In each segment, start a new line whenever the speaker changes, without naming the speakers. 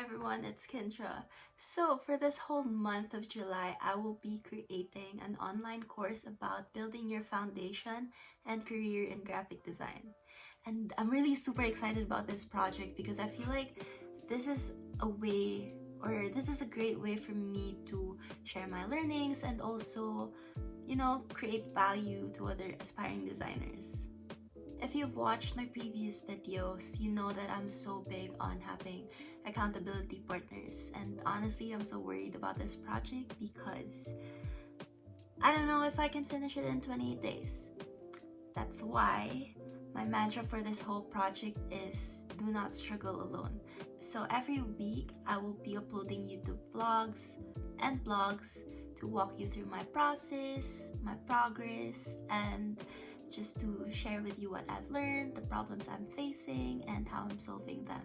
everyone, it's Kindra. So, for this whole month of July, I will be creating an online course about building your foundation and career in graphic design. And I'm really super excited about this project because I feel like this is a way, or this is a great way for me to share my learnings and also, create value to other aspiring designers. If you've watched my previous videos, you know that I'm so big on having accountability partners, and honestly, I'm so worried about this project because I don't know if I can finish it in 28 days. That's why my mantra for this whole project is do not struggle alone. So every week, I will be uploading YouTube vlogs and blogs to walk you through my process, my progress, and just to share with you what I've learned, the problems I'm facing, and how I'm solving them.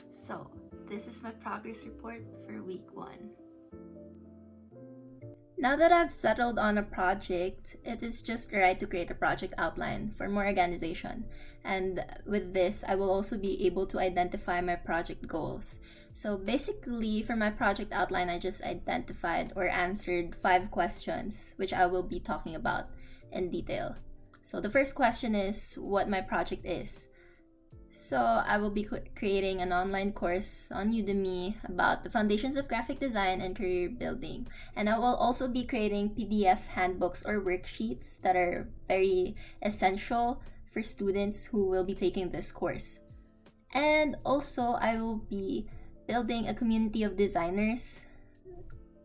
So, this is my progress report for week 1. Now that I've settled on a project, it is just right to create a project outline for more organization. And with this, I will also be able to identify my project goals. So basically, for my project outline, I just identified or answered 5 questions, which I will be talking about in detail. So the first question is what my project is. So I will be creating an online course on Udemy about the foundations of graphic design and career building. And I will also be creating PDF handbooks or worksheets that are very essential for students who will be taking this course. And also I will be building a community of designers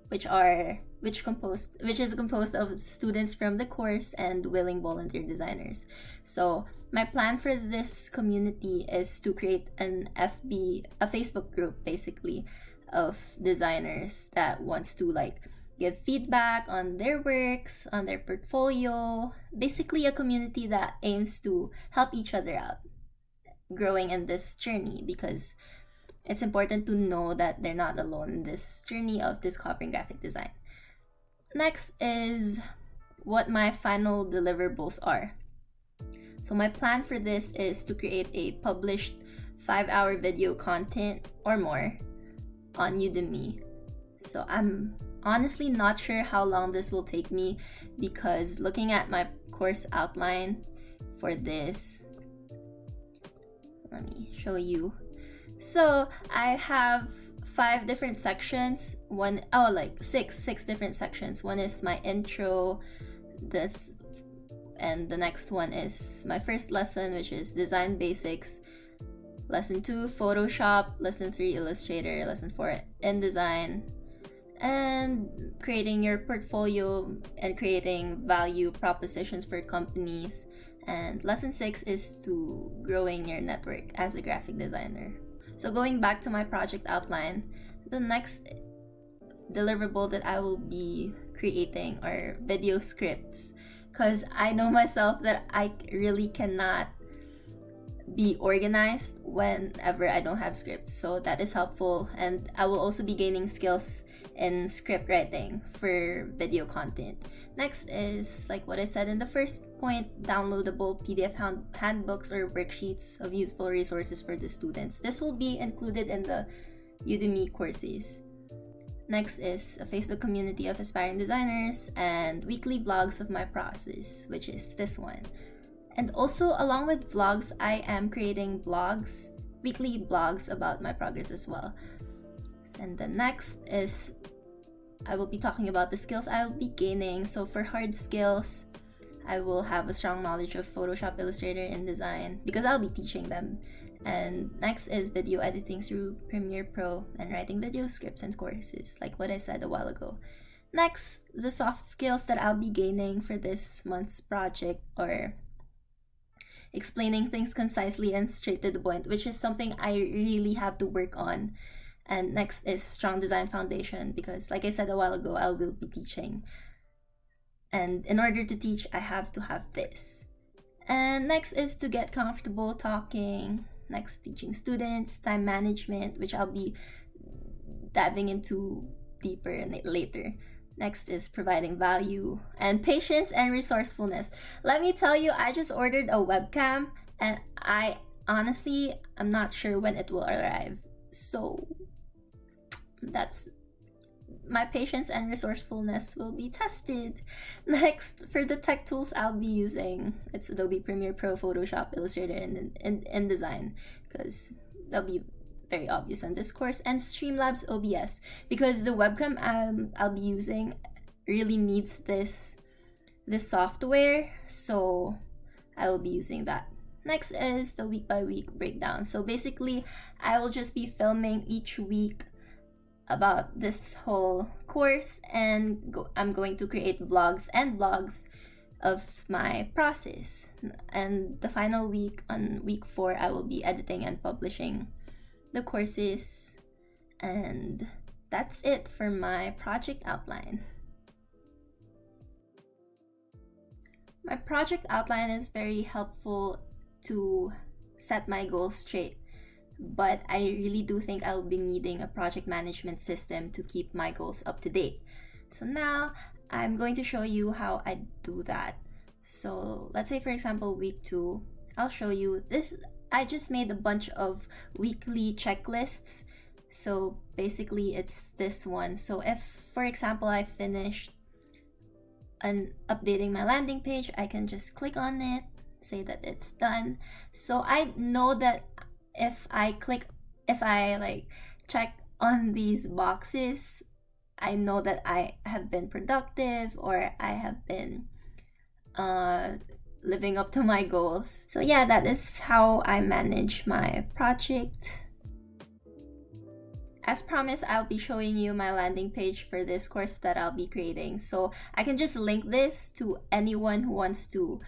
which is composed of students from the course and willing volunteer designers. So my plan for this community is to create a Facebook group basically of designers that wants to give feedback on their works, on their portfolio, basically a community that aims to help each other out growing in this journey, because it's important to know that they're not alone in this journey of discovering graphic design. Next is what my final deliverables are. So my plan for this is to create a published 5-hour video content or more on Udemy. So I'm honestly not sure how long this will take me, because looking at my course outline for this, let me show you. So I have 5 different sections. Six different sections. One is my intro, and the next one is my first lesson, which is design basics. Lesson 2, Photoshop. Lesson 3, Illustrator. Lesson 4, InDesign. And creating your portfolio and creating value propositions for companies. And lesson 6 is to growing your network as a graphic designer. So going back to my project outline, the next deliverable that I will be creating are video scripts, because I know myself that I really cannot be organized whenever I don't have scripts. So that is helpful, and I will also be gaining skills in script writing for video content. Next is, like what I said in the first point, downloadable PDF handbooks or worksheets of useful resources for the students. This will be included in the Udemy courses. Next is a Facebook community of aspiring designers and weekly vlogs of my process, which is this one. And also, along with vlogs, I am creating weekly blogs about my progress as well. And the next is I will be talking about the skills I will be gaining. So for hard skills, I will have a strong knowledge of Photoshop, Illustrator, InDesign, because I'll be teaching them. And next is video editing through Premiere Pro and writing video scripts and courses, like what I said a while ago. Next, the soft skills that I'll be gaining for this month's project are explaining things concisely and straight to the point, which is something I really have to work on. And next is strong design foundation, because like I said a while ago, I will be teaching. And in order to teach, I have to have this. And next is to get comfortable talking. Next, teaching students, time management, which I'll be diving into deeper later. Next is providing value, and patience and resourcefulness. Let me tell you, I just ordered a webcam, and I'm not sure when it will arrive. So that's my patience and resourcefulness will be tested. Next, for the tech tools I'll be using, it's Adobe Premiere Pro, Photoshop, Illustrator, and InDesign, because they'll be very obvious on this course, and Streamlabs OBS, because the webcam I'll be using really needs this software, so I will be using that. Next is the week by week breakdown. So basically, I will just be filming each week about this whole course, and I'm going to create vlogs and blogs of my process. And the final week, on week 4, I will be editing and publishing the courses. And that's it for my project outline. My project outline is very helpful to set my goals straight, but I really do think I'll be needing a project management system to keep my goals up to date. So now I'm going to show you how I do that. So let's say, for example, week 2, I'll show you this. I just made a bunch of weekly checklists. So basically it's this one. So if, for example, I finished updating my landing page, I can just click on it, say that it's done. So I know that if I check on these boxes, I know that I have been productive, or I have been living up to my goals. So yeah, that is how I manage my project. As promised, I'll be showing you my landing page for this course that I'll be creating. So I can just link this to anyone who wants to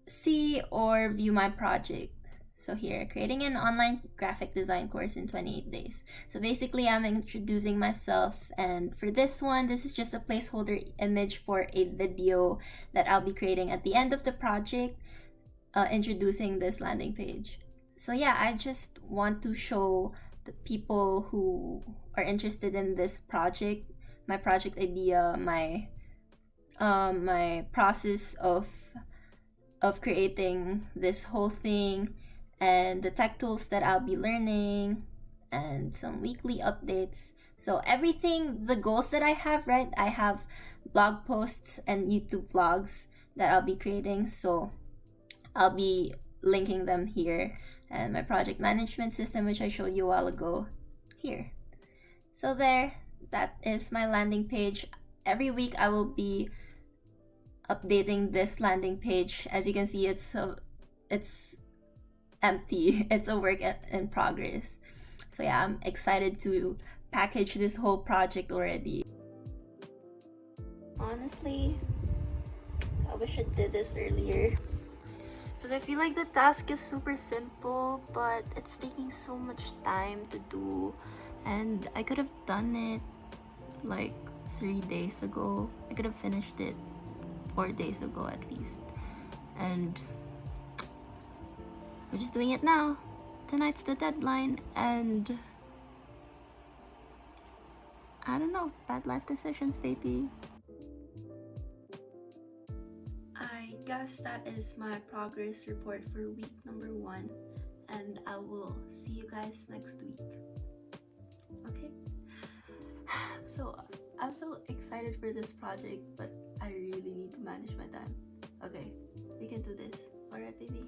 see or view my project. So here, creating an online graphic design course in 28 days. So basically, I'm introducing myself, and for this one, this is just a placeholder image for a video that I'll be creating at the end of the project, introducing this landing page. So yeah, I just want to show the people who are interested in this project, my project idea, my process of creating this whole thing, and the tech tools that I'll be learning, and some weekly updates. So everything, the goals that I have, right? I have blog posts and YouTube vlogs that I'll be creating, so I'll be linking them here, and my project management system, which I showed you a while ago, here. So there, that is my landing page. Every week I will be updating this landing page. As you can see, it's empty. It's a work in progress. So yeah, I'm excited to package this whole project already. Honestly, I wish I did this earlier, because I feel like the task is super simple, but it's taking so much time to do, and I could have done it like 3 days ago. I could have finished it 4 days ago at least, and I'm just doing it now. Tonight's the deadline, and I don't know, bad life decisions, baby. I guess that is my progress report for week number 1, and I will see you guys next week. Okay? So I'm so excited for this project, but I really need to manage my time. Okay, we can do this. Alright, baby.